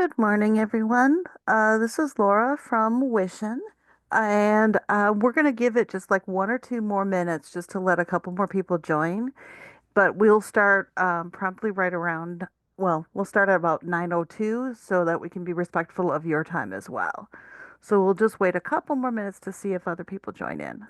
Good morning, everyone. This is Laura from WISHIN, and we're going to give it just like 1 or 2 more minutes just to let a couple more people join. But we'll start promptly right around, well, we'll start at about 9:02 so that we can be respectful of your time as well. So we'll just wait a couple more minutes to see if other people join in.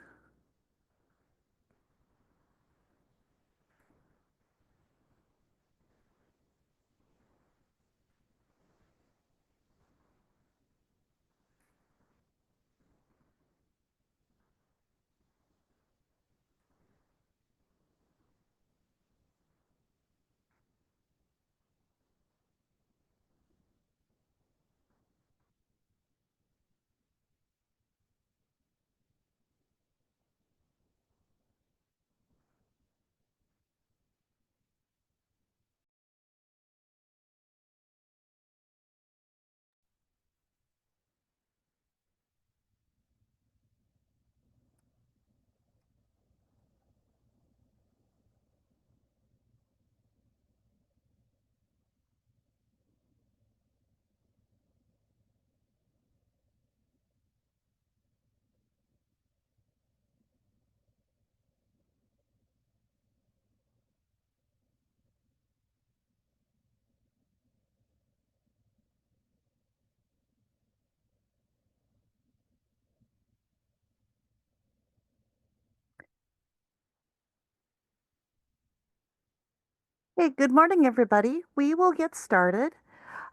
Hey, good morning, everybody. We will get started.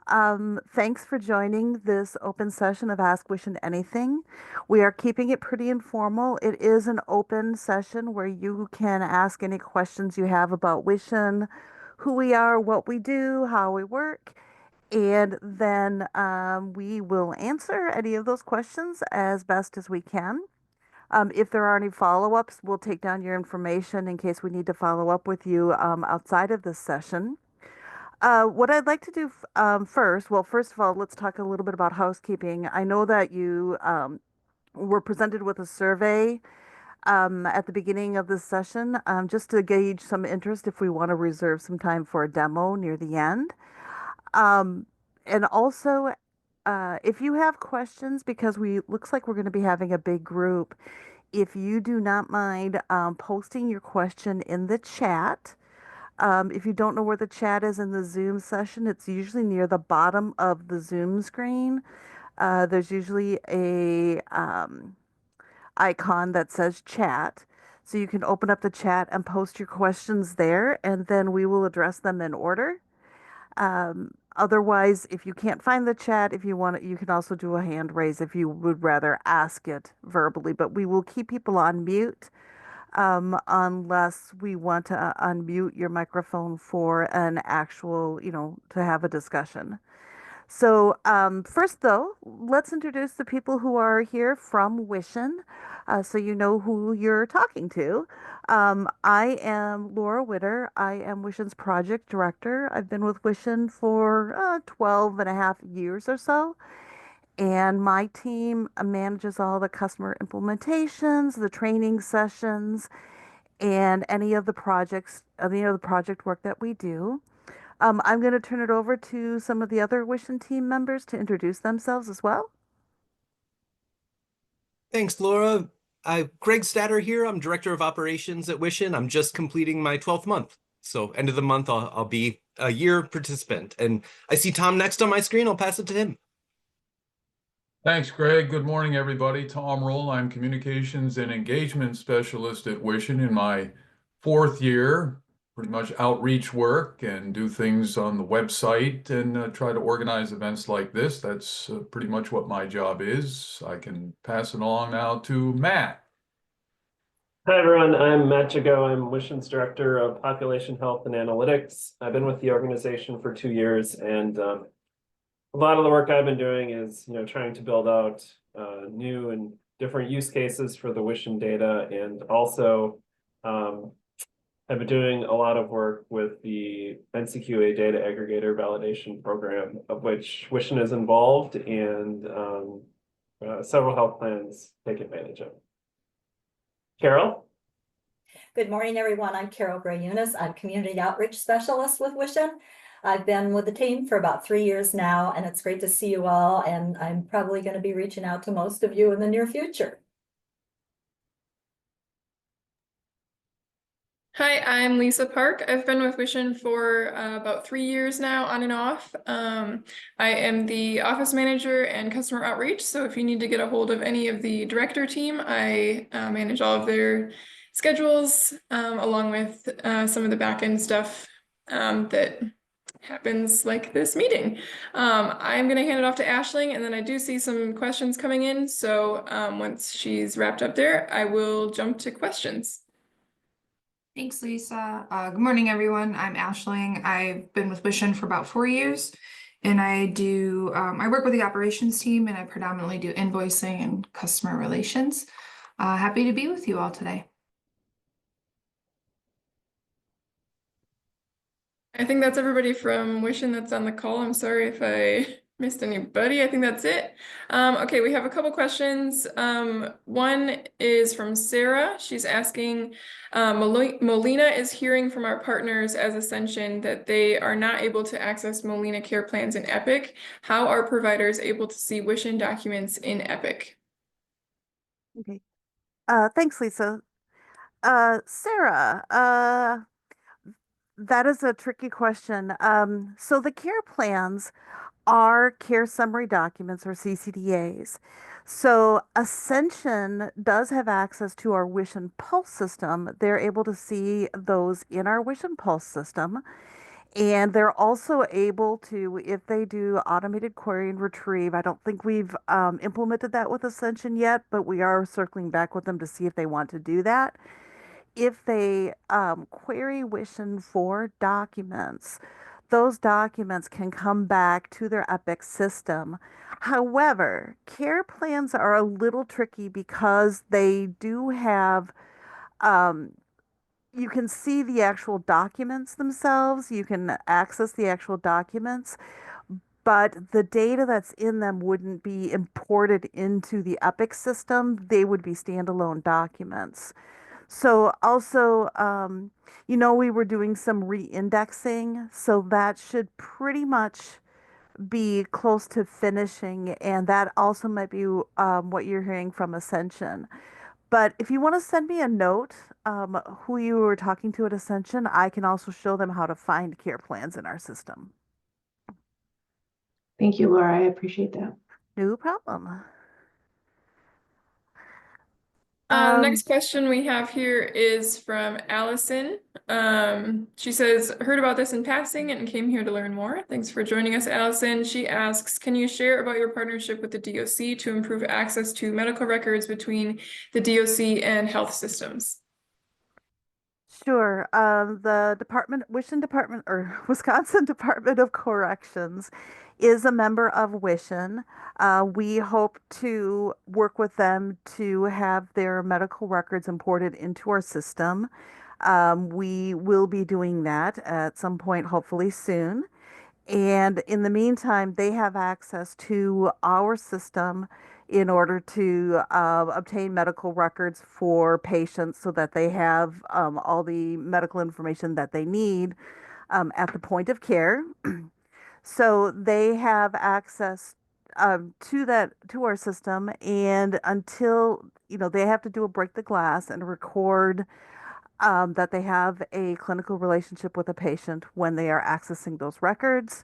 Thanks for joining this open session of Ask Wishin Anything. We are keeping it pretty informal. It is an open session where you can ask any questions you have about Wishin, who we are, what we do, how we work, and then we will answer any of those questions as best as we can. If there are any follow-ups, we'll take down your information in case we need to follow up with you outside of this session. What I'd like to do first, well, first of all, let's talk a little bit about housekeeping. I know that you were presented with a survey at the beginning of this session, just to gauge some interest if we want to reserve some time for a demo near the end. Um, and also, if you have questions, because we looks like we're going to be having a big group, if you do not mind posting your question in the chat. If you don't know where the chat is in the Zoom session, it's usually near the bottom of the Zoom screen. There's usually a icon that says chat. So you can open up the chat and post your questions there, and then we will address them in order. Otherwise, if you can't find the chat, if you want it, you can also do a hand raise if you would rather ask it verbally. But we will keep people on mute unless we want to unmute your microphone for an actual, to have a discussion. So first, though, let's introduce the people who are here from WISHIN, so you know who you're talking to. I am Laura Witter. I am WISHIN's project director. I've been with WISHIN for 12 and a half years or so. And my team manages all the customer implementations, the training sessions, and any of the project work that we do. I'm going to turn it over to some of the other WISHIN team members to introduce themselves as well. Thanks, Laura. Greg Statter here. I'm Director of Operations at WISHIN. I'm just completing my 12th month. So end of the month, I'll be a year participant. And I see Tom next on my screen. I'll pass it to him. Thanks, Greg. Good morning, everybody. Tom Roll. I'm Communications and Engagement Specialist at WISHIN in my 4th year. Pretty much outreach work and do things on the website and try to organize events like this. That's pretty much what my job is. I can pass it along now to Matt. Hi, everyone. I'm Matt Jago. I'm WISHIN's Director of Population Health and Analytics. I've been with the organization for 2 years, and a lot of the work I've been doing is, trying to build out new and different use cases for the WISHIN data, and also I've been doing a lot of work with the NCQA data aggregator validation program, of which WISHIN is involved, and several health plans take advantage of. Carol? Good morning, everyone. I'm Carol Gray-Eunice. I'm Community Outreach Specialist with WISHIN. I've been with the team for about 3 years now, and it's great to see you all, and I'm probably going to be reaching out to most of you in the near future. Hi, I'm Lisa Park. I've been with WISHIN for about 3 years now, on and off. I am the office manager and customer outreach, so if you need to get a hold of any of the director team, I manage all of their schedules, along with some of the back-end stuff that happens like this meeting. I'm going to hand it off to Ashling, and then I do see some questions coming in, so once she's wrapped up there, I will jump to questions. Thanks, Lisa. Good morning, everyone. I'm Ashling. I've been with WISHIN for about 4 years, and I work with the operations team, and I predominantly do invoicing and customer relations. Happy to be with you all today. I think that's everybody from WISHIN that's on the call. I'm sorry if I missed anybody. I think that's it. Okay, we have a couple questions. One is from Sarah. She's asking, Molina is hearing from our partners as Ascension that they are not able to access Molina care plans in Epic. How are providers able to see WISHIN documents in Epic? Okay. Thanks, Lisa. Sarah, that is a tricky question. So the care plans are care summary documents or CCDAs. So Ascension does have access to our Wish and Pulse system. They're able to see those in our Wish and Pulse system. And they're also able to, if they do automated query and retrieve, I don't think we've implemented that with Ascension yet, but we are circling back with them to see if they want to do that. If they query Wishin for documents, those documents can come back to their Epic system. However, care plans are a little tricky because they do have, you can see the actual documents themselves, you can access the actual documents, but the data that's in them wouldn't be imported into the Epic system. They would be standalone documents. So also, we were doing some re-indexing, so that should pretty much be close to finishing, and that also might be what you're hearing from Ascension. But if you want to send me a note, who you were talking to at Ascension, I can also show them how to find care plans in our system. Thank you, Laura. I appreciate that. No problem. The next question we have here is from Allison. She says, heard about this in passing and came here to learn more. Thanks for joining us, Allison. She asks, can you share about your partnership with the DOC to improve access to medical records between the DOC and health systems? Sure. The Wishin Department or Wisconsin Department of Corrections is a member of Wishin. We hope to work with them to have their medical records imported into our system. We will be doing that at some point, hopefully soon. And in the meantime, they have access to our system in order to obtain medical records for patients so that they have all the medical information that they need at the point of care. So they have access to our system, and until they have to do a break the glass and record that they have a clinical relationship with a patient when they are accessing those records.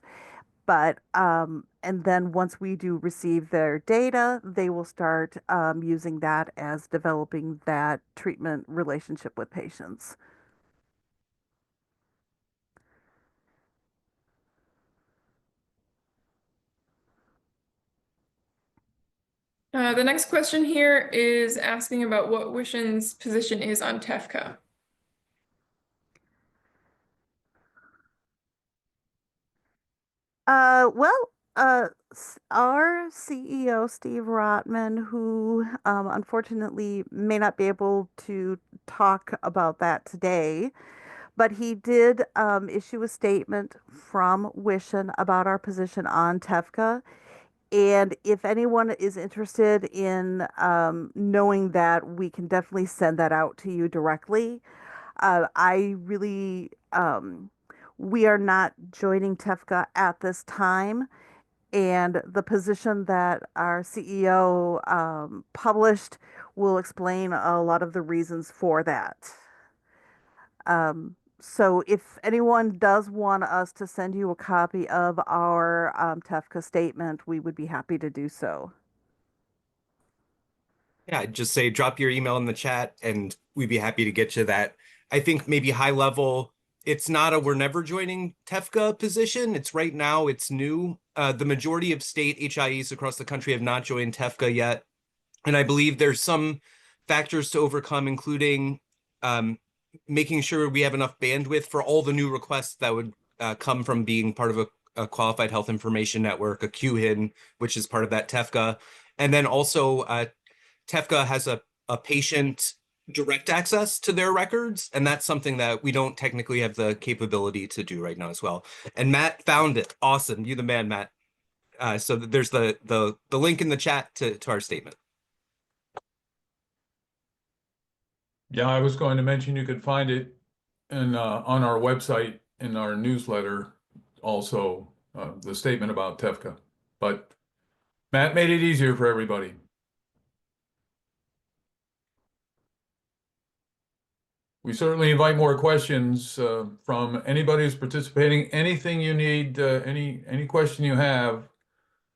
But and then once we do receive their data, they will start using that as developing that treatment relationship with patients. The next question here is asking about what WISHIN's position is on TEFCA. Our CEO, Steve Rotman, who unfortunately may not be able to talk about that today, but he did issue a statement from Wishin about our position on TEFCA. And if anyone is interested in knowing that, we can definitely send that out to you directly. I really We are not joining TEFCA at this time. And the position that our CEO published will explain a lot of the reasons for that. So if anyone does want us to send you a copy of our TEFCA statement, we would be happy to do so. Yeah, just say drop your email in the chat and we'd be happy to get you that. I think maybe high level, it's not a we're never joining TEFCA position. It's right now, it's new. The majority of state HIEs across the country have not joined TEFCA yet. And I believe there's some factors to overcome, including making sure we have enough bandwidth for all the new requests that would come from being part of a qualified health information network, a QHIN, which is part of that TEFCA. And then also TEFCA has a patient direct access to their records, and that's something that we don't technically have the capability to do right now as well. And Matt found it. Awesome. You the man, Matt. So there's the link in the chat to our statement. Yeah, I was going to mention you could find it on our website in our newsletter, also the statement about TEFCA. But Matt made it easier for everybody. We certainly invite more questions from anybody who's participating. Anything you need, any question you have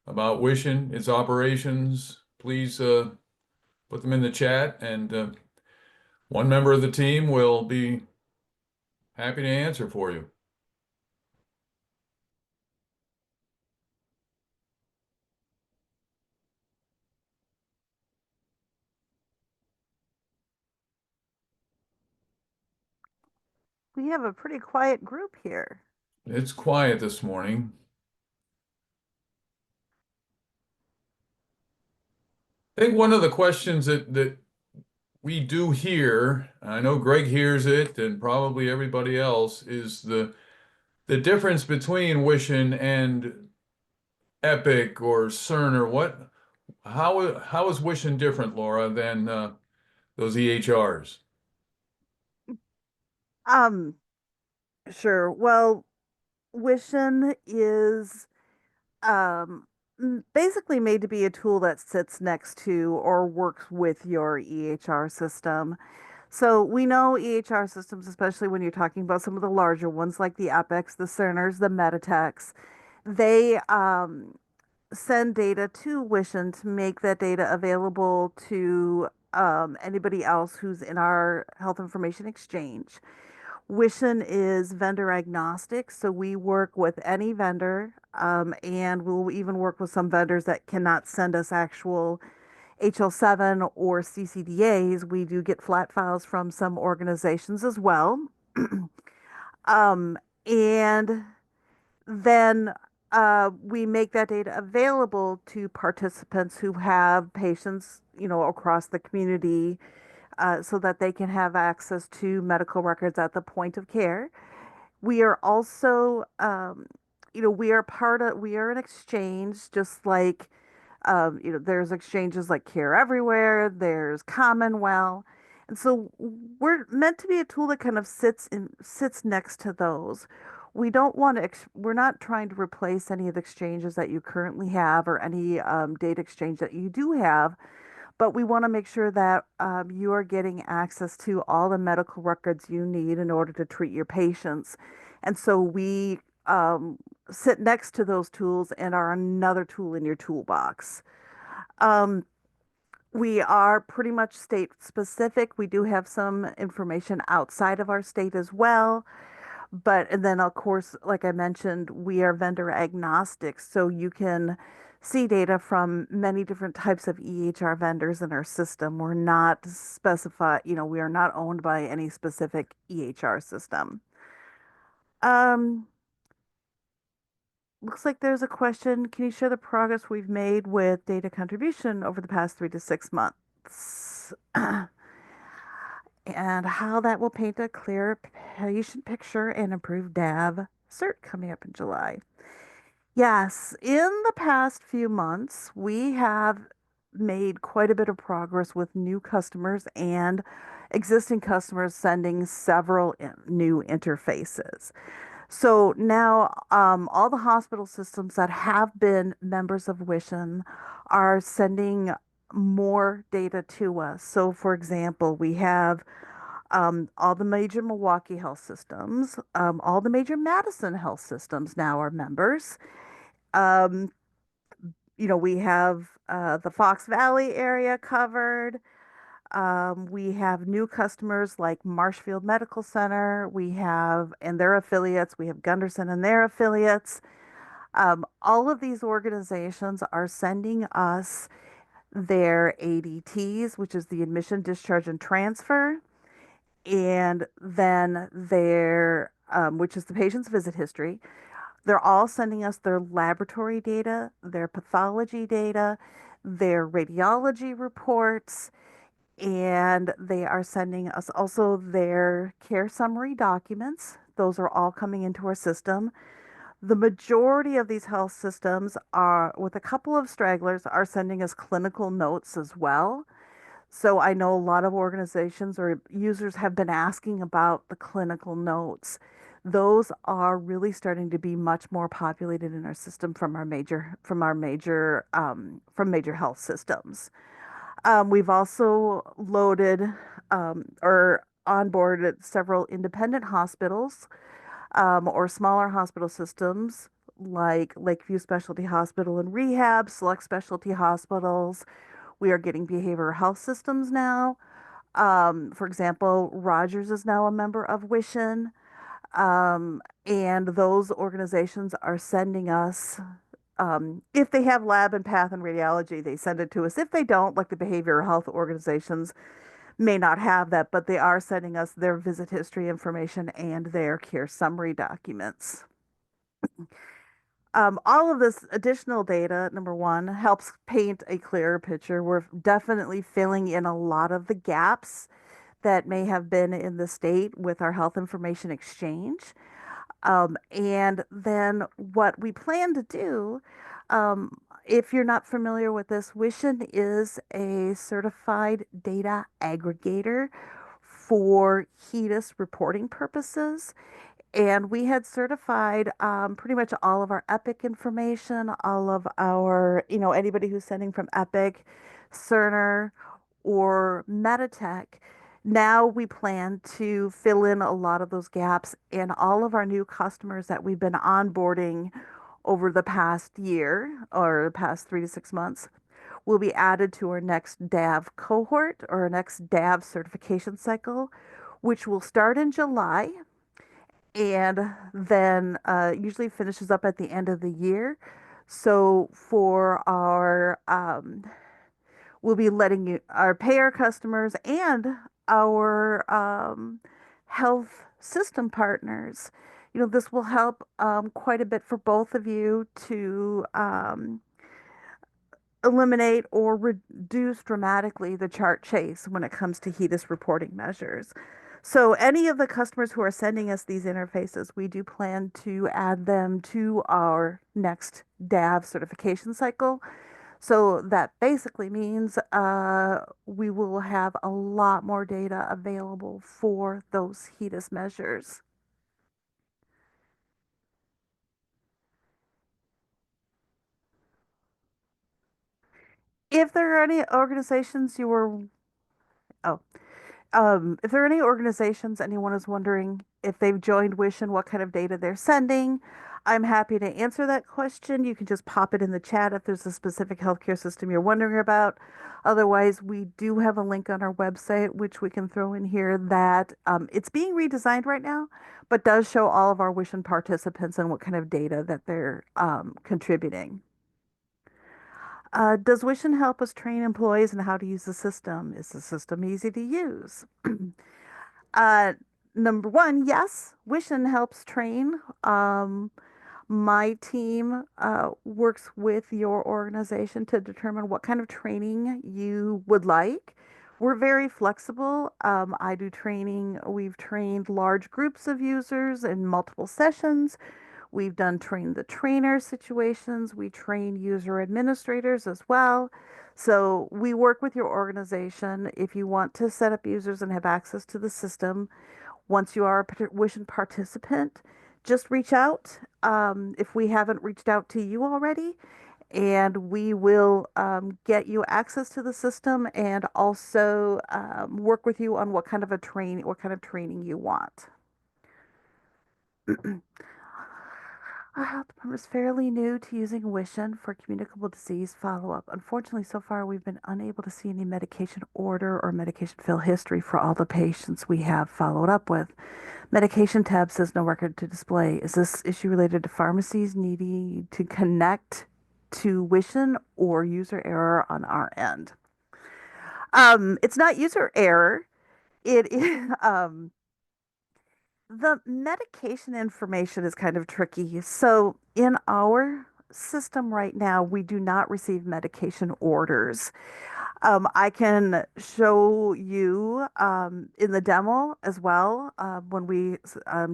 about WISHIN, its operations, please put them in the chat, and one member of the team will be happy to answer for you. We have a pretty quiet group here. It's quiet this morning. I think one of the questions that we do hear, I know Greg hears it and probably everybody else, is the difference between WISHIN and Epic or CERN or what? How is WISHIN different, Laura, than those EHRs? Um, sure. Well, WISHIN is basically made to be a tool that sits next to or works with your EHR system. So we know EHR systems, especially when you're talking about some of the larger ones like the Epics, the Cerners, the Meditechs, they send data to WISHIN to make that data available to anybody else who's in our health information exchange. WISHIN is vendor agnostic, so we work with any vendor, and we'll even work with some vendors that cannot send us actual HL7 or CCDAs. We do get flat files from some organizations as well. And then we make that data available to participants who have patients, across the community, so that they can have access to medical records at the point of care. We are also, we are an exchange, just like, there's exchanges like Care Everywhere, there's Commonwealth. And so we're meant to be a tool that kind of sits next to those. We don't want to, we're not trying to replace any of the exchanges that you currently have or any data exchange that you do have, but we want to make sure that you are getting access to all the medical records you need in order to treat your patients. And so we sit next to those tools and are another tool in your toolbox. We are pretty much state specific. We do have some information outside of our state as well. And then, of course, like I mentioned, we are vendor agnostic. So you can see data from many different types of EHR vendors in our system. We're not specified, we are not owned by any specific EHR system. Looks like there's a question. Can you share the progress we've made with data contribution over the past 3 to 6 months? And how that will paint a clearer patient picture and improve DAV cert coming up in July. Yes, in the past few months, we have made quite a bit of progress with new customers and existing customers sending several new interfaces. So now all the hospital systems that have been members of WISHIN are sending more data to us. So, for example, we have all the major Milwaukee health systems, all the major Madison health systems now are members. Um, we have the Fox Valley area covered. We have new customers like Marshfield Medical Center. We have, and their affiliates, we have Gunderson and their affiliates. All of these organizations are sending us their ADTs, which is the admission, discharge, and transfer, and then their, which is the patient's visit history. They're all sending us their laboratory data, their pathology data, their radiology reports, and they are sending us also their care summary documents. Those are all coming into our system. The majority of these health systems are, with a couple of stragglers, are sending us clinical notes as well. So I know a lot of organizations or users have been asking about the clinical notes. Those are really starting to be much more populated in our system from major health systems. We've also loaded or onboarded several independent hospitals or smaller hospital systems like Lakeview Specialty Hospital and Rehab, select specialty hospitals. We are getting behavioral health systems now. For example, Rogers is now a member of WISHIN, and those organizations are sending us, if they have lab and path and radiology, they send it to us. If they don't, like the behavioral health organizations, may not have that, but they are sending us their visit history information and their care summary documents. All of this additional data, number one, helps paint a clearer picture. We're definitely filling in a lot of the gaps that may have been in the state with our health information exchange. And then what we plan to do, if you're not familiar with this, WISHIN is a certified data aggregator for HEDIS reporting purposes. And we had certified pretty much all of our Epic information, all of our, anybody who's sending from Epic, Cerner, or Meditech. Now we plan to fill in a lot of those gaps, and all of our new customers that we've been onboarding over the past year or the past 3 to 6 months will be added to our next DAV cohort or our next DAV certification cycle, which will start in July and then usually finishes up at the end of the year. So for our, we'll be letting our payer customers and our health system partners, this will help quite a bit for both of you to eliminate or reduce dramatically the chart chase when it comes to HEDIS reporting measures. So any of the customers who are sending us these interfaces, we do plan to add them to our next DAV certification cycle. So that basically means we will have a lot more data available for those HEDIS measures. If there are any organizations you were, oh, if there are any organizations anyone is wondering if they've joined Wish and what kind of data they're sending, I'm happy to answer that question. You can just pop it in the chat if there's a specific healthcare system you're wondering about. Otherwise, we do have a link on our website, which we can throw in here that it's being redesigned right now, but does show all of our Wish and participants and what kind of data that they're contributing. Does WISHIN help us train employees in how to use the system? Is the system easy to use? uh, Number one, yes, WISHIN helps train. My team works with your organization to determine what kind of training you would like. We're very flexible. I do training. We've trained large groups of users in multiple sessions. We've done train the trainer situations. We train user administrators as well. So we work with your organization. If you want to set up users and have access to the system, once you are a WISHIN participant, just reach out if we haven't reached out to you already, and we will get you access to the system and also work with you on what kind of training you want. Our health department is fairly new to using WISHIN for communicable disease follow-up. Unfortunately, so far we've been unable to see any medication order or medication fill history for all the patients we have followed up with. Medication tab says no record to display. Is this issue related to pharmacies needing to connect to WISHIN or user error on our end? It's not user error. It is the medication information is kind of tricky. So in our system right now, we do not receive medication orders. I can show you in the demo as well when we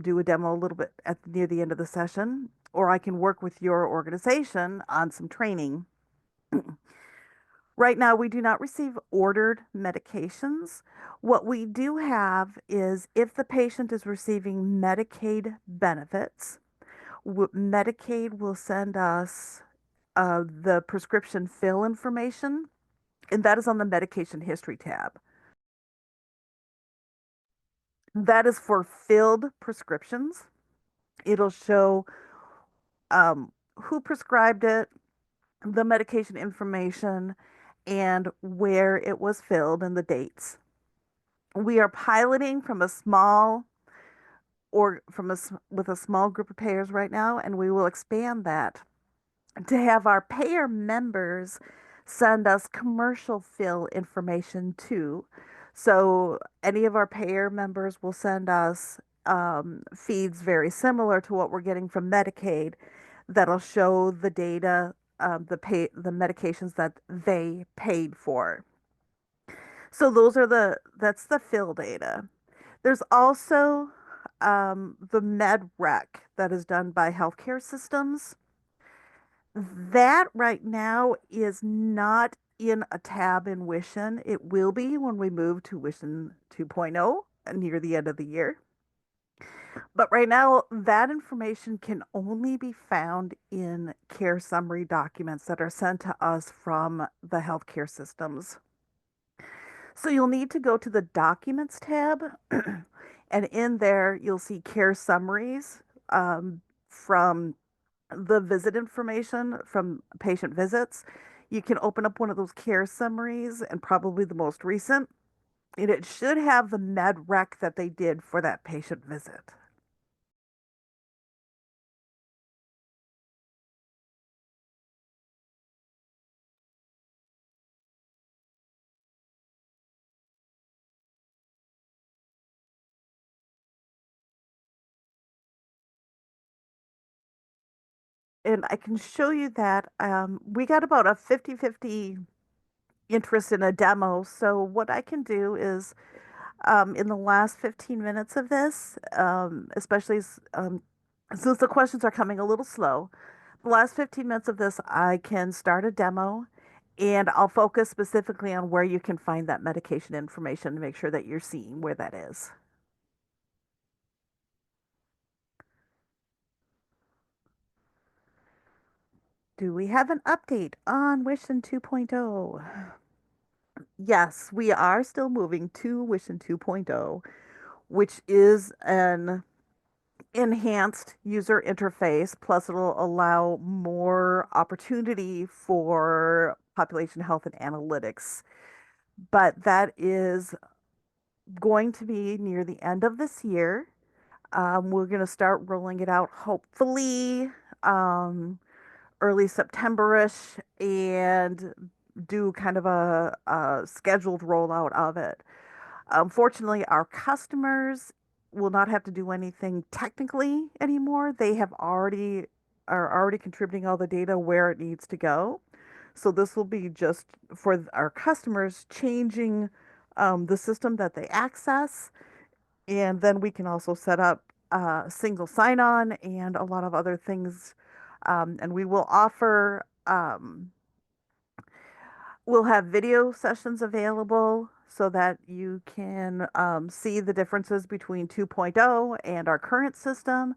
do a demo a little bit near the end of the session, or I can work with your organization on some training. Right now, we do not receive ordered medications. What we do have is if the patient is receiving Medicaid benefits, Medicaid will send us the prescription fill information, and that is on the medication history tab. That is for filled prescriptions. It'll show who prescribed it, the medication information, and where it was filled and the dates. We are piloting from a small or with a small group of payers right now, and we will expand that to have our payer members send us commercial fill information too. So any of our payer members will send us feeds very similar to what we're getting from Medicaid that'll show the data, the medications that they paid for. So that's the fill data. There's also the med rec that is done by healthcare systems. That right now is not in a tab in WISHIN. It will be when we move to WISHIN 2.0 near the end of the year. But right now, that information can only be found in care summary documents that are sent to us from the healthcare systems. So you'll need to go to the Documents tab, and in there you'll see care summaries from the visit information from patient visits. You can open up one of those care summaries and probably the most recent, and it should have the med rec that they did for that patient visit. And I can show you that we got about a 50-50 interest in a demo. So what I can do is in the last 15 minutes of this, especially since the questions are coming a little slow, the last 15 minutes of this, I can start a demo and I'll focus specifically on where you can find that medication information to make sure that you're seeing where that is. Do we have an update on WISHIN 2.0? Yes, we are still moving to WISHIN 2.0, which is an enhanced user interface, plus it'll allow more opportunity for population health and analytics. But that is going to be near the end of this year. We're going to start rolling it out hopefully early September-ish and do kind of a scheduled rollout of it. Unfortunately, our customers will not have to do anything technically anymore. They are already contributing all the data where it needs to go. So this will be just for our customers changing the system that they access, and then we can also set up single sign-on and a lot of other things. And we will offer we'll have video sessions available so that you can see the differences between 2.0 and our current system.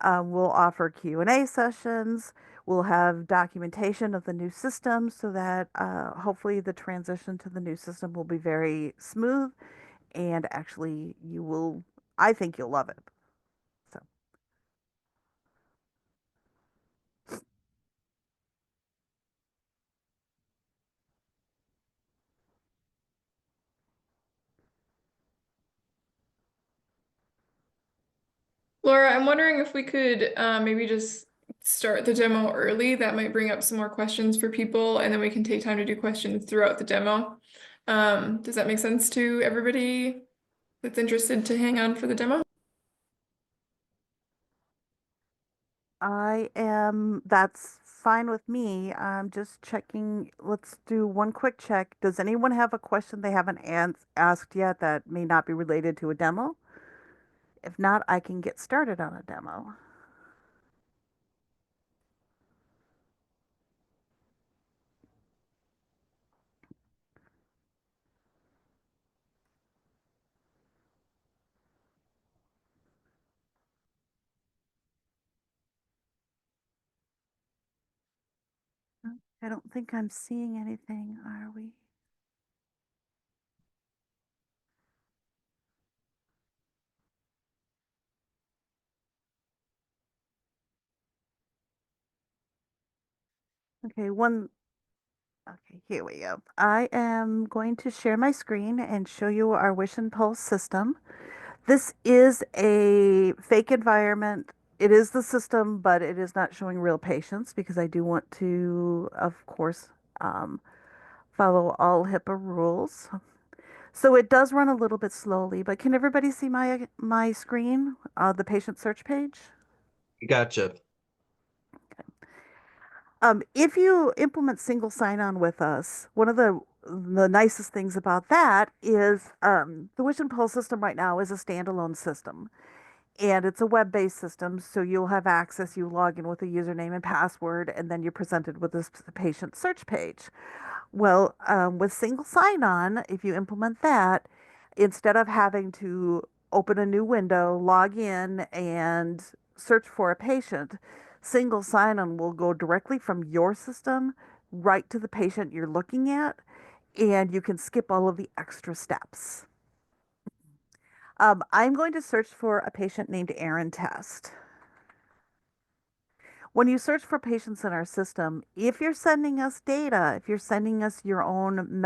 We'll offer Q&A sessions. We'll have documentation of the new system so that hopefully the transition to the new system will be very smooth, and actually I think you'll love it. So. Laura, I'm wondering if we could maybe just start the demo early. That might bring up some more questions for people, and then we can take time to do questions throughout the demo. Does that make sense to everybody that's interested to hang on for the demo? That's fine with me. I'm just checking. Let's do one quick check. Does anyone have a question they haven't asked yet that may not be related to a demo? If not, I can get started on a demo. I don't think I'm seeing anything, are we? Okay, okay, here we go. I am going to share my screen and show you our Wish and Pulse system. This is a fake environment. It is the system, but it is not showing real patients because I do want to, of course, um, follow all HIPAA rules. So it does run a little bit slowly, but can everybody see my screen, the patient search page? Gotcha. If you implement single sign-on with us, one of the nicest things about that is the Wish and Pulse system right now is a standalone system. And it's a web-based system, so you'll have access. You log in with a username and password, and then you're presented with this patient search page. Well, with single sign-on, if you implement that, instead of having to open a new window, log in, and search for a patient, single sign-on will go directly from your system right to the patient you're looking at, and you can skip all of the extra steps. I'm going to search for a patient named Aaron Test. When you search for patients in our system, if you're sending us data, if you're sending us your own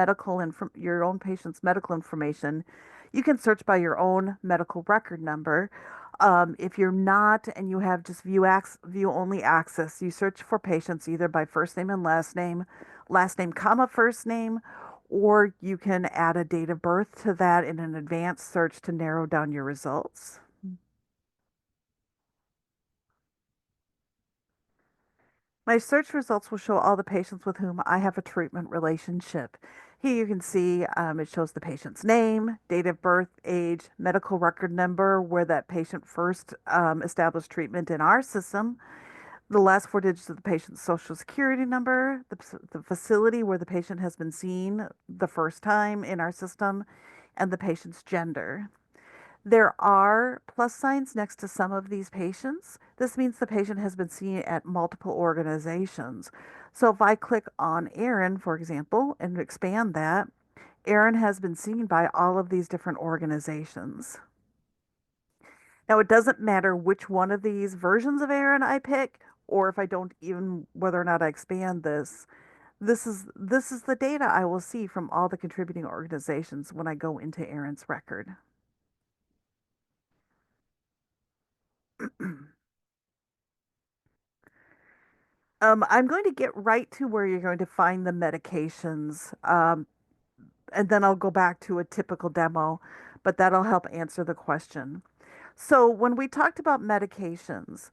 your own patient's medical information, you can search by your own medical record number. If you're not and you have just view only access, you search for patients either by first name and last name comma first name, or you can add a date of birth to that in an advanced search to narrow down your results. My search results will show all the patients with whom I have a treatment relationship. Here you can see it shows the patient's name, date of birth, age, medical record number, where that patient first established treatment in our system, the last four digits of the patient's social security number, the facility where the patient has been seen the first time in our system, and the patient's gender. There are plus signs next to some of these patients. This means the patient has been seen at multiple organizations. So if I click on Aaron, for example, and expand that, Aaron has been seen by all of these different organizations. Now, it doesn't matter which one of these versions of Aaron I pick, or if I don't even whether or not I expand this. This is the data I will see from all the contributing organizations when I go into Aaron's record. I'm going to get right to where you're going to find the medications, and then I'll go back to a typical demo, but that'll help answer the question. So when we talked about medications,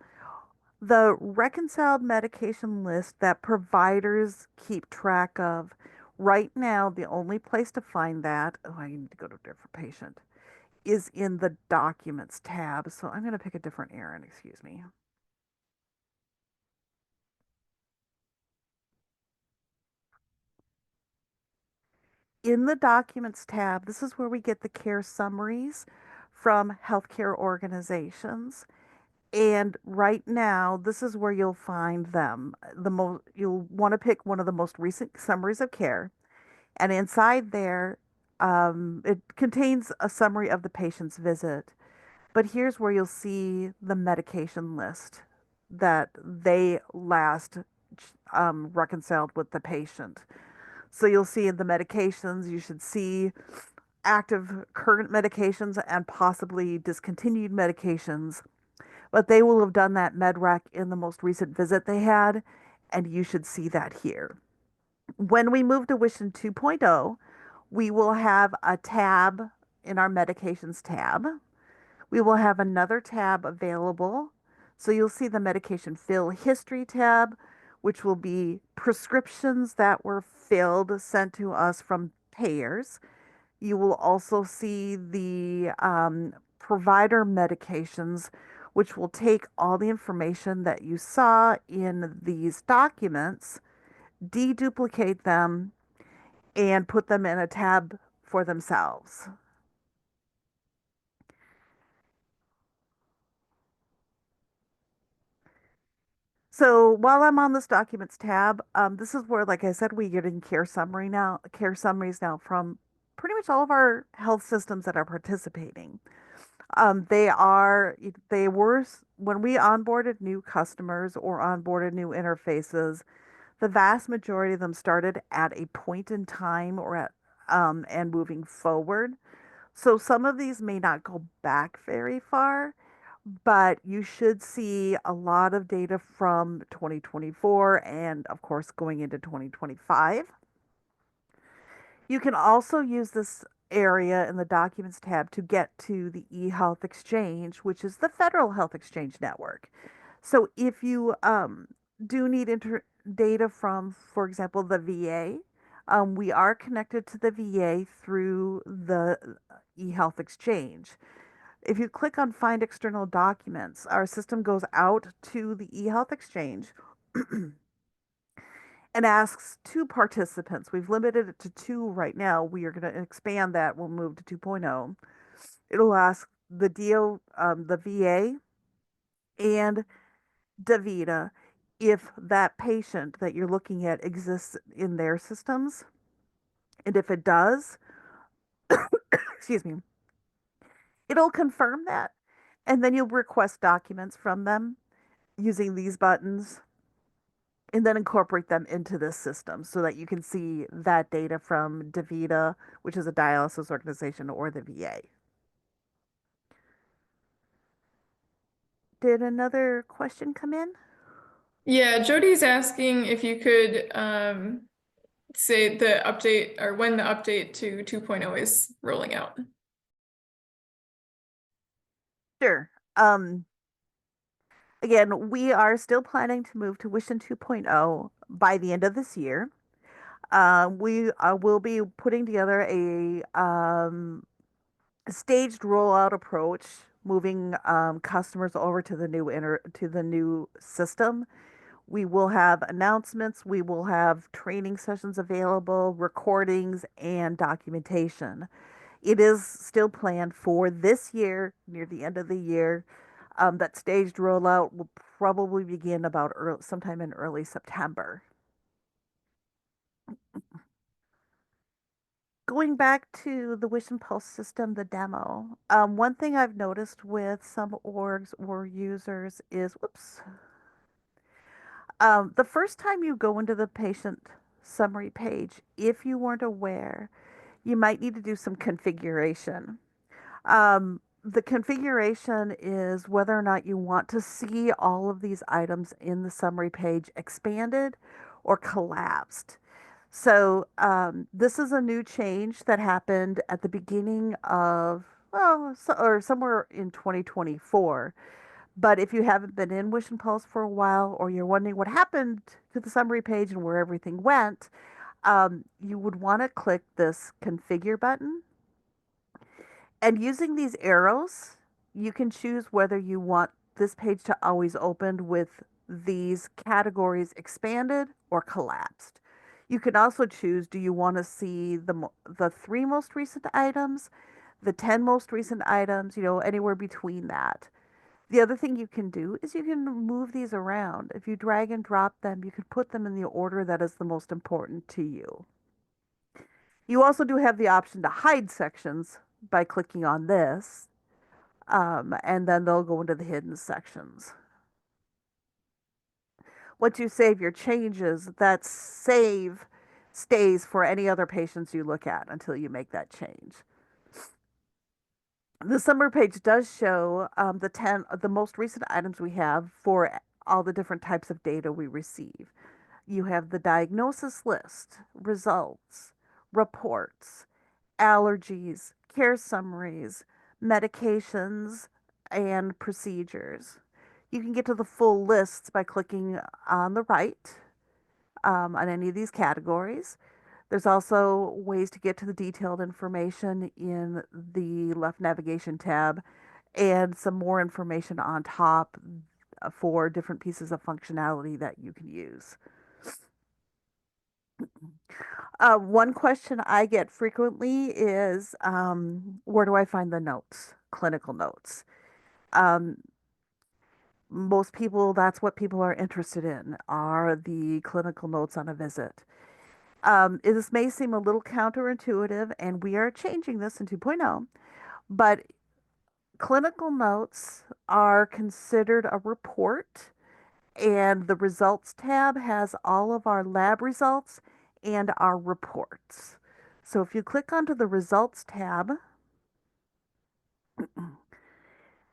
the reconciled medication list that providers keep track of, right now, the only place to find that, oh, I need to go to a different patient, is in the Documents tab. So I'm going to pick a different Aaron, excuse me. In the Documents tab, this is where we get the care summaries from healthcare organizations. And right now, this is where you'll find them. You'll want to pick one of the most recent summaries of care, and inside there, it contains a summary of the patient's visit. But here's where you'll see the medication list that they last reconciled with the patient. So you'll see in the medications, you should see active current medications and possibly discontinued medications, but they will have done that med rec in the most recent visit they had, and you should see that here. When we move to WISHIN 2.0, we will have a tab in our medications tab. We will have another tab available. So you'll see the medication fill history tab, which will be prescriptions that were filled, sent to us from payers. You will also see the provider medications, which will take all the information that you saw in these documents, deduplicate them, and put them in a tab for themselves. So while I'm on this documents tab, this is where, like I said, we get in care summaries now from pretty much all of our health systems that are participating. They were, when we onboarded new customers or onboarded new interfaces, the vast majority of them started at a point in time or and moving forward. So some of these may not go back very far, but you should see a lot of data from 2024 and, of course, going into 2025. You can also use this area in the Documents tab to get to the eHealth Exchange, which is the federal health exchange network. So if you do need data from, for example, the VA, we are connected to the VA through the eHealth Exchange. If you click on Find External Documents, our system goes out to the eHealth Exchange and asks two participants. We've limited it to two right now. We are going to expand that. We'll move to 2.0. It'll ask the VA and Davita if that patient that you're looking at exists in their systems. And if it does, excuse me, it'll confirm that. And then you'll request documents from them using these buttons and then incorporate them into this system so that you can see that data from DaVita, which is a dialysis organization, or the VA. Did another question come in? Yeah, Jody's asking if you could say the update or when the update to 2.0 is rolling out. Sure. Again, we are still planning to move to WISHIN 2.0 by the end of this year. We will be putting together a staged rollout approach, moving customers over to the new system. We will have announcements, we will have training sessions available, recordings, and documentation. It is still planned for this year, near the end of the year. That staged rollout will probably begin about sometime in early September. Going back to the Wish and Pulse system, the demo, one thing I've noticed with some orgs or users is, whoops, the first time you go into the patient summary page, if you weren't aware, you might need to do some configuration. The configuration is whether or not you want to see all of these items in the summary page expanded or collapsed. So this is a new change that happened at the beginning of, or somewhere in 2024. But if you haven't been in Wish and Pulse for a while, or you're wondering what happened to the summary page and where everything went, you would want to click this configure button. And using these arrows, you can choose whether you want this page to always open with these categories expanded or collapsed. You can also choose, do you want to see the 3 most recent items, the 10 most recent items, anywhere between that. The other thing you can do is you can move these around. If you drag and drop them, you can put them in the order that is the most important to you. You also do have the option to hide sections by clicking on this, and then they'll go into the hidden sections. Once you save your changes, that save stays for any other patients you look at until you make that change. The summary page does show the most recent items we have for all the different types of data we receive. You have the diagnosis list, results, reports, allergies, care summaries, medications, and procedures. You can get to the full lists by clicking on the right on any of these categories. There's also ways to get to the detailed information in the left navigation tab and some more information on top for different pieces of functionality that you can use. One question I get frequently is where do I find the notes, clinical notes? Um, Most people, that's what people are interested in, are the clinical notes on a visit. This may seem a little counterintuitive, and we are changing this in 2.0, but clinical notes are considered a report, and the results tab has all of our lab results and our reports. So if you click onto the results tab,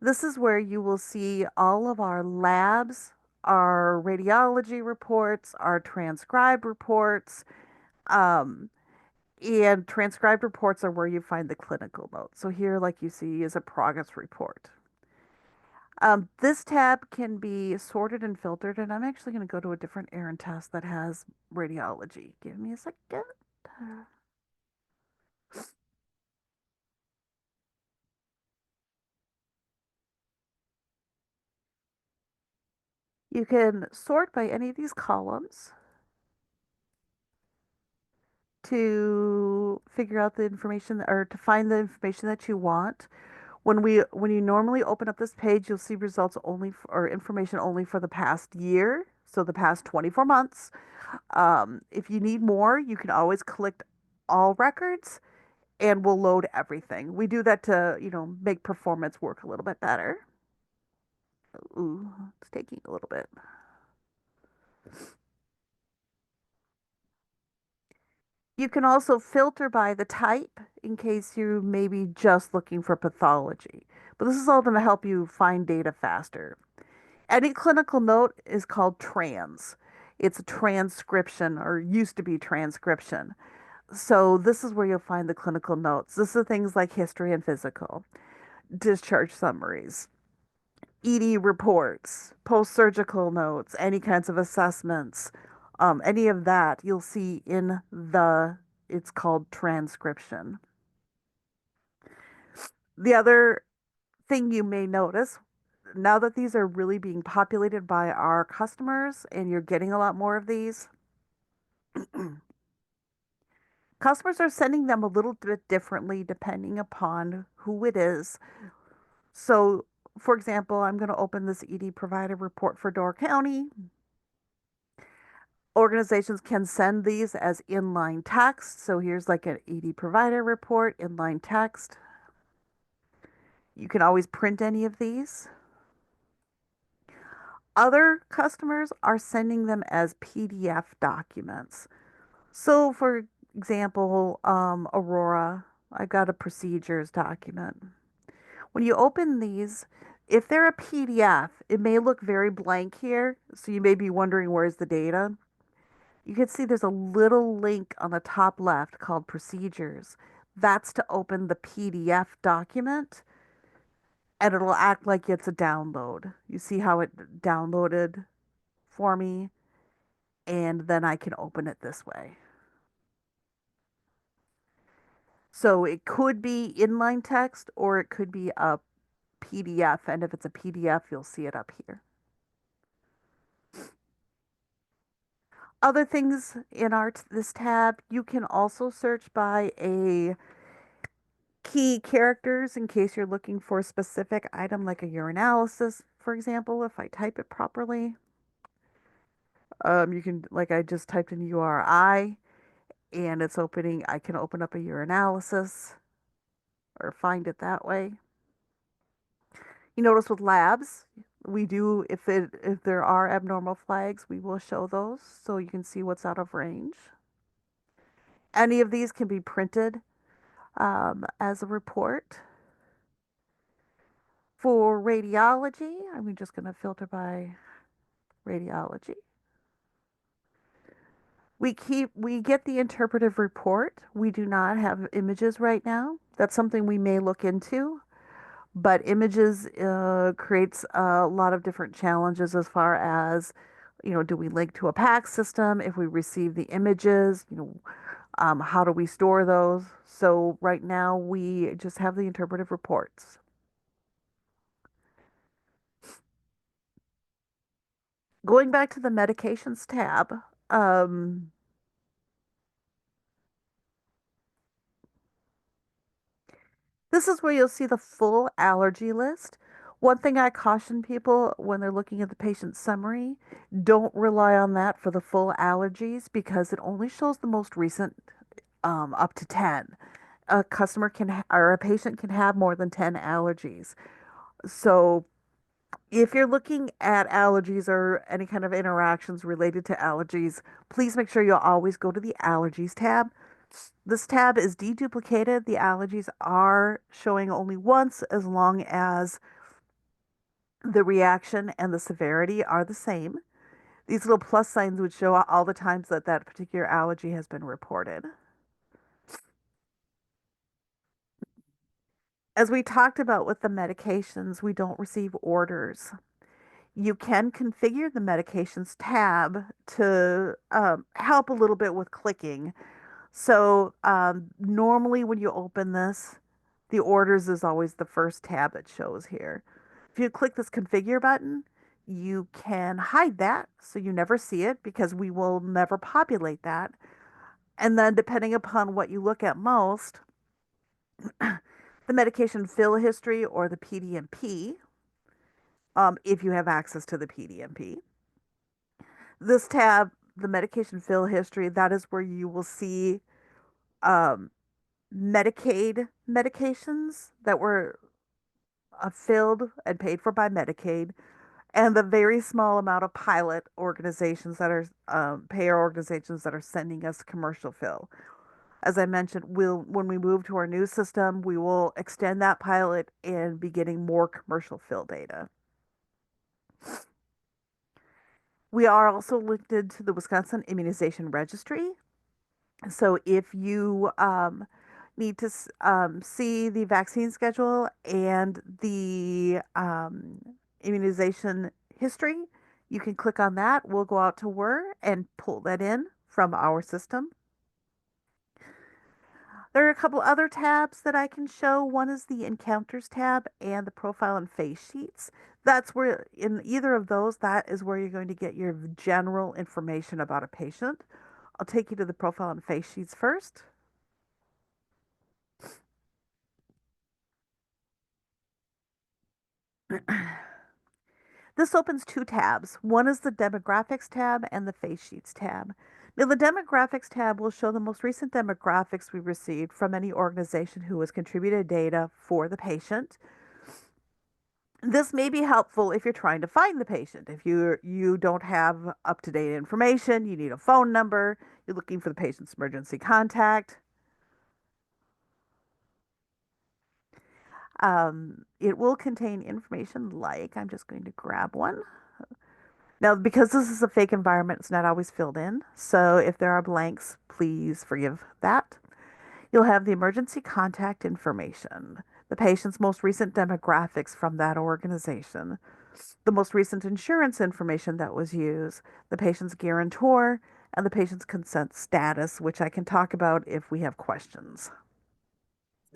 this is where you will see all of our labs, our radiology reports, our transcribed reports, and transcribed reports are where you find the clinical notes. So here, like you see, is a progress report. This tab can be sorted and filtered, and I'm actually going to go to a different errand test that has radiology. Give me a second. You can sort by any of these columns to figure out the information or to find the information that you want. When you normally open up this page, you'll see results only or information only for the past year, so the past 24 months. If you need more, you can always click all records and we'll load everything. We do that to, make performance work a little bit better. Ooh, it's taking a little bit. You can also filter by the type in case you may be just looking for pathology. But this is all going to help you find data faster. Any clinical note is called trans. It's a transcription or used to be transcription. So this is where you'll find the clinical notes. This is things like history and physical, discharge summaries, ED reports, post-surgical notes, any kinds of assessments, any of that you'll see in it's called transcription. The other thing you may notice, now that these are really being populated by our customers and you're getting a lot more of these, customers are sending them a little bit differently depending upon who it is. So, for example, I'm going to open this ED provider report for Door County. Organizations can send these as inline text. So here's like an ED provider report, inline text. You can always print any of these. Other customers are sending them as PDF documents. So for example, Aurora, I've got a procedures document. When you open these, if they're a PDF, it may look very blank here. So you may be wondering where's the data. You can see there's a little link on the top left called procedures. That's to open the PDF document and it'll act like it's a download. You see how it downloaded for me? And then I can open it this way. So it could be inline text or it could be a PDF. And if it's a PDF, you'll see it up here. Other things in this tab, you can also search by a key characters in case you're looking for a specific item like a urinalysis, for example, if I type it properly. You can, like I just typed in URI and it's opening, I can open up a urinalysis or find it that way. You notice with labs, we do, if there are abnormal flags, we will show those so you can see what's out of range. Any of these can be printed as a report. For radiology, I'm just going to filter by radiology. We get the interpretive report. We do not have images right now. That's something we may look into, but images creates a lot of different challenges as far as, do we link to a PACS system? If we receive the images, how do we store those? So right now we just have the interpretive reports. Going back to the medications tab, this is where you'll see the full allergy list. One thing I caution people when they're looking at the patient summary, don't rely on that for the full allergies because it only shows the most recent up to 10. A customer or a patient can have more than 10 allergies. So if you're looking at allergies or any kind of interactions related to allergies, please make sure you always go to the allergies tab. This tab is deduplicated. The allergies are showing only once as long as the reaction and the severity are the same. These little plus signs would show all the times that that particular allergy has been reported. As we talked about with the medications, we don't receive orders. You can configure the medications tab to help a little bit with clicking. So normally when you open this, the orders is always the first tab that shows here. If you click this configure button, you can hide that so you never see it because we will never populate that. And then depending upon what you look at most, the medication fill history or the PDMP, if you have access to the PDMP. This tab, the medication fill history, that is where you will see Medicaid medications that were filled and paid for by Medicaid, and the very small amount of pilot organizations that are payer organizations that are sending us commercial fill. As I mentioned, when we move to our new system, we will extend that pilot and be getting more commercial fill data. We are also linked to the Wisconsin Immunization Registry. So if you need to see the vaccine schedule and the immunization history, you can click on that. We'll go out to WIR and pull that in from our system. There are a couple other tabs that I can show. One is the Encounters tab and the Profile and Face Sheets. That's where, in either of those, that is where you're going to get your general information about a patient. I'll take you to the Profile and Face Sheets first. This opens two tabs. One is the Demographics tab and the Face Sheets tab. Now, the Demographics tab will show the most recent demographics we received from any organization who has contributed data for the patient. This may be helpful if you're trying to find the patient. If you don't have up-to-date information, you need a phone number, you're looking for the patient's emergency contact. It will contain information like, I'm just going to grab one. Now, because this is a fake environment, it's not always filled in. So if there are blanks, please forgive that. You'll have the emergency contact information, the patient's most recent demographics from that organization, the most recent insurance information that was used, the patient's guarantor, and the patient's consent status, which I can talk about if we have questions.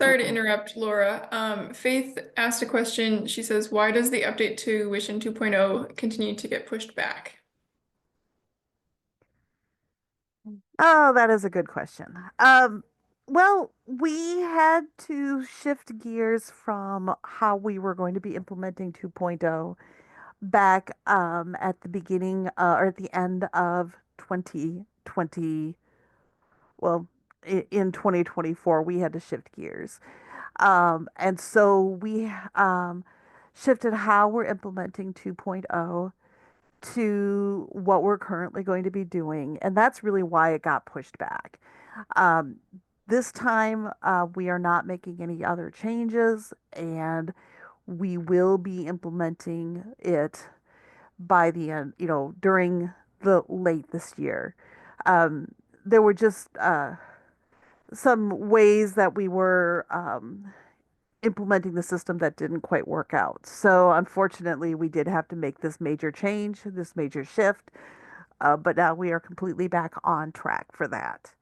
Sorry to interrupt, Laura. Faith asked a question. She says, why does the update to WISHIN 2.0 continue to get pushed back? Oh, that is a good question. Well, we had to shift gears from how we were going to be implementing 2.0 back at the beginning or at the end of 2020. Well, in 2024, we had to shift gears. And so we shifted how we're implementing 2.0 to what we're currently going to be doing. And that's really why it got pushed back. Um, this time, we are not making any other changes, and we will be implementing it by the end, during the late this year. Um, there were just some ways that we were implementing the system that didn't quite work out. So unfortunately, we did have to make this major change, this major shift, but now we are completely back on track for that.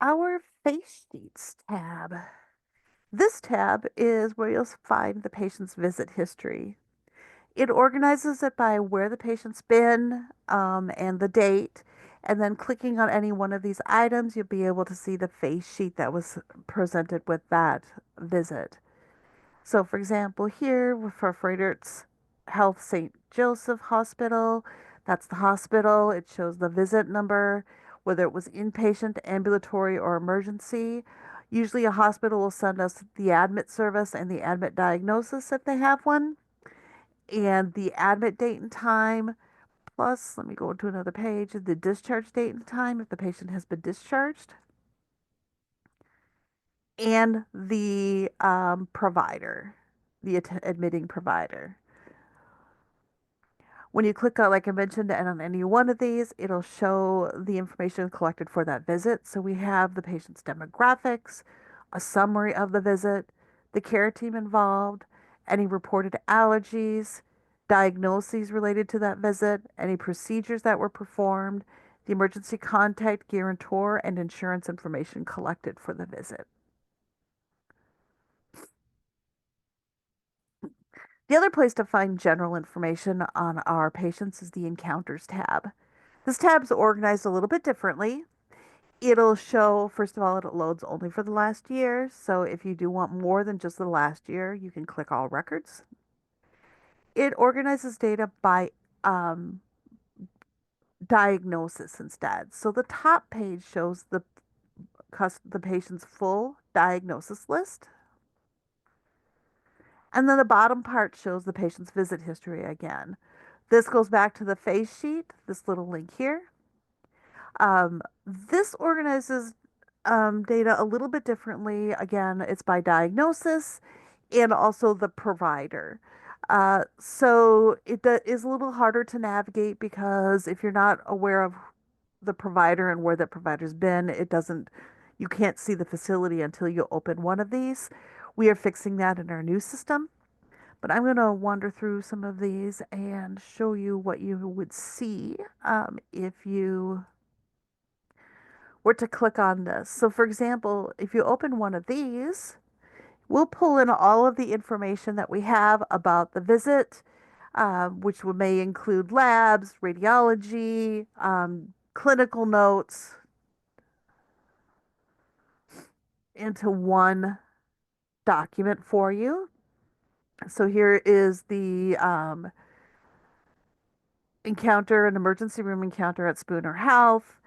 Our face sheets tab. This tab is where you'll find the patient's visit history. It organizes it by where the patient's been and the date. And then clicking on any one of these items, you'll be able to see the face sheet that was presented with that visit. So, for example, here for Frederick's Health St. Joseph Hospital, that's the hospital. It shows the visit number, whether it was inpatient, ambulatory, or emergency. Usually, a hospital will send us the admit service and the admit diagnosis if they have one, and the admit date and time. Plus, let me go to another page, the discharge date and time if the patient has been discharged, and the provider, the admitting provider. When you click on, like I mentioned, and on any one of these, it'll show the information collected for that visit. So we have the patient's demographics, a summary of the visit, the care team involved, any reported allergies, diagnoses related to that visit, any procedures that were performed, the emergency contact, guarantor, and insurance information collected for the visit. The other place to find general information on our patients is the Encounters tab. This tab is organized a little bit differently. It'll show, first of all, it loads only for the last year. So if you do want more than just the last year, you can click All Records. It organizes data by um, diagnosis instead. So the top page shows the patient's full diagnosis list. And then the bottom part shows the patient's visit history again. This goes back to the face sheet, this little link here. This organizes data a little bit differently. Again, it's by diagnosis and also the provider. So it is a little harder to navigate because if you're not aware of the provider and where that provider's been, you can't see the facility until you open one of these. We are fixing that in our new system. But I'm going to wander through some of these and show you what you would see if you were to click on this. So for example, if you open one of these, we'll pull in all of the information that we have about the visit, which may include labs, radiology, clinical notes, into one document for you. So here is the an emergency room encounter at Spooner Health,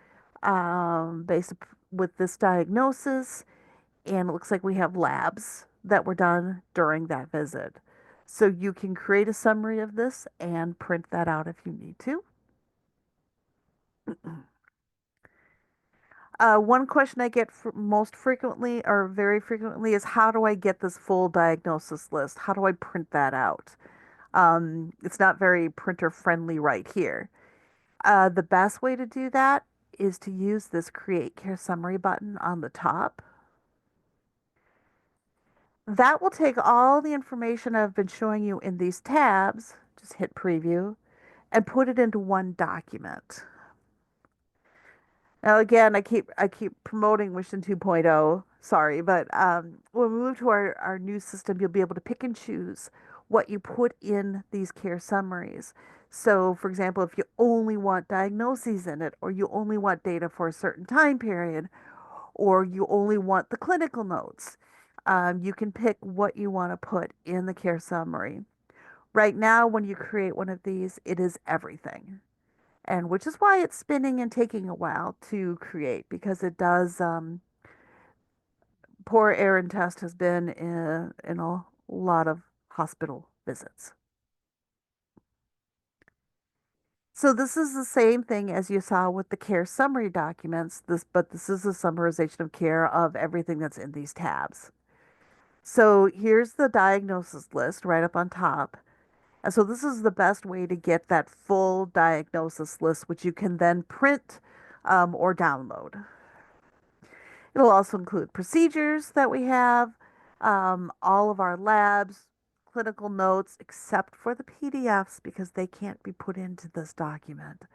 based with this diagnosis. And it looks like we have labs that were done during that visit. So you can create a summary of this and print that out if you need to. One question I get most frequently or very frequently is how do I get this full diagnosis list? How do I print that out? It's not very printer friendly right here. The best way to do that is to use this Create Care Summary button on the top. That will take all the information I've been showing you in these tabs, just hit preview, and put it into one document. Now again, I keep promoting Wishin 2.0. Sorry, but when we move to our new system, you'll be able to pick and choose what you put in these care summaries. So, for example, if you only want diagnoses in it, or you only want data for a certain time period, or you only want the clinical notes, you can pick what you want to put in the care summary. Right now, when you create one of these, it is everything. And which is why it's spinning and taking a while to create because it does. Poor Aaron Test has been in a lot of hospital visits. So this is the same thing as you saw with the care summary documents, but this is a summarization of care of everything that's in these tabs. So here's the diagnosis list right up on top. And so this is the best way to get that full diagnosis list, which you can then print or download. It'll also include procedures that we have, all of our labs, clinical notes, except for the PDFs because they can't be put into this document.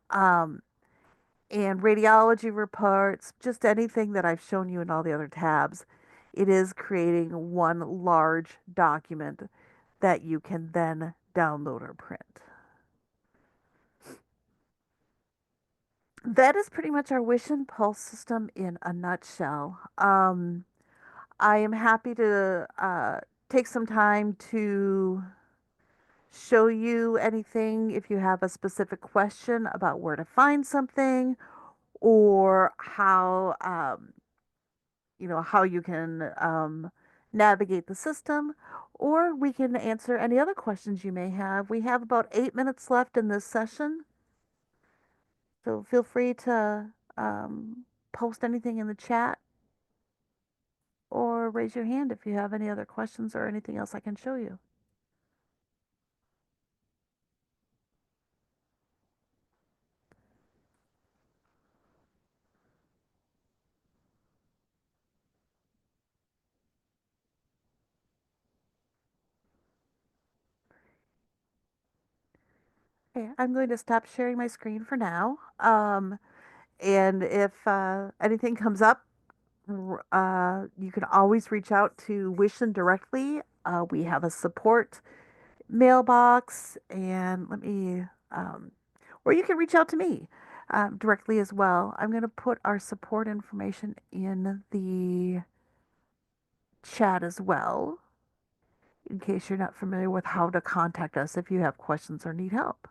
Um, and radiology reports, just anything that I've shown you in all the other tabs. It is creating one large document that you can then download or print. That is pretty much our Wish and Pulse system in a nutshell. I am happy to take some time to show you anything if you have a specific question about where to find something or how how you can navigate the system, or we can answer any other questions you may have. We have about 8 minutes left in this session, so feel free to post anything in the chat or raise your hand if you have any other questions or anything else I can show you. Okay, I'm going to stop sharing my screen for now. And if anything comes up, you can always reach out to Wishin directly. We have a support mailbox, and or you can reach out to me directly as well. I'm going to put our support information in the chat as well, in case you're not familiar with how to contact us if you have questions or need help.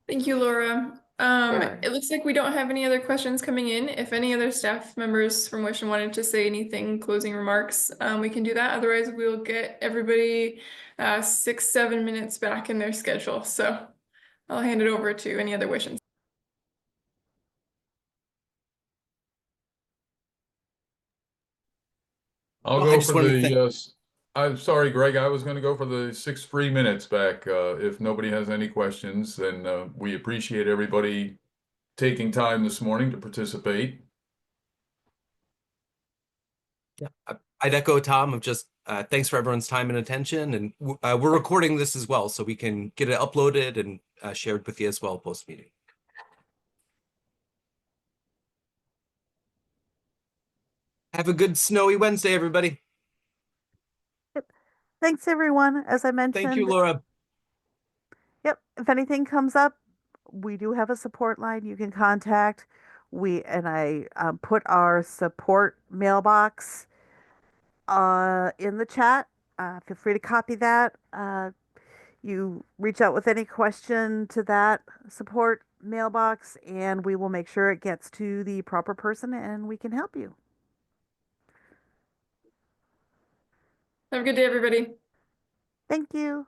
Thank you, Laura. Sure. It looks like we don't have any other questions coming in. If any other staff members from Wishin wanted to say anything, closing remarks, we can do that. Otherwise, we'll get everybody 6-7 minutes back in their schedule. So I'll hand it over to any other Wishins. I'll Well, I go just for wanted to the thank. yes. I'm sorry, Greg. I was going to go for the 6 free minutes back. If nobody has any questions, then we appreciate everybody taking time this morning to participate. Yeah, I'd echo Tom of just thanks for everyone's time and attention, and we're recording this as well, so we can get it uploaded and shared with you as well post meeting. Have a good snowy Wednesday, everybody. Thanks, everyone. As I Thank you, mentioned, Laura. yep, if anything comes up, we do have a support line you can contact. I put our support mailbox in the chat. Feel free to copy that. You reach out with any question to that support mailbox, and we will make sure it gets to the proper person and we can help you. Have a good day, everybody. Thank you.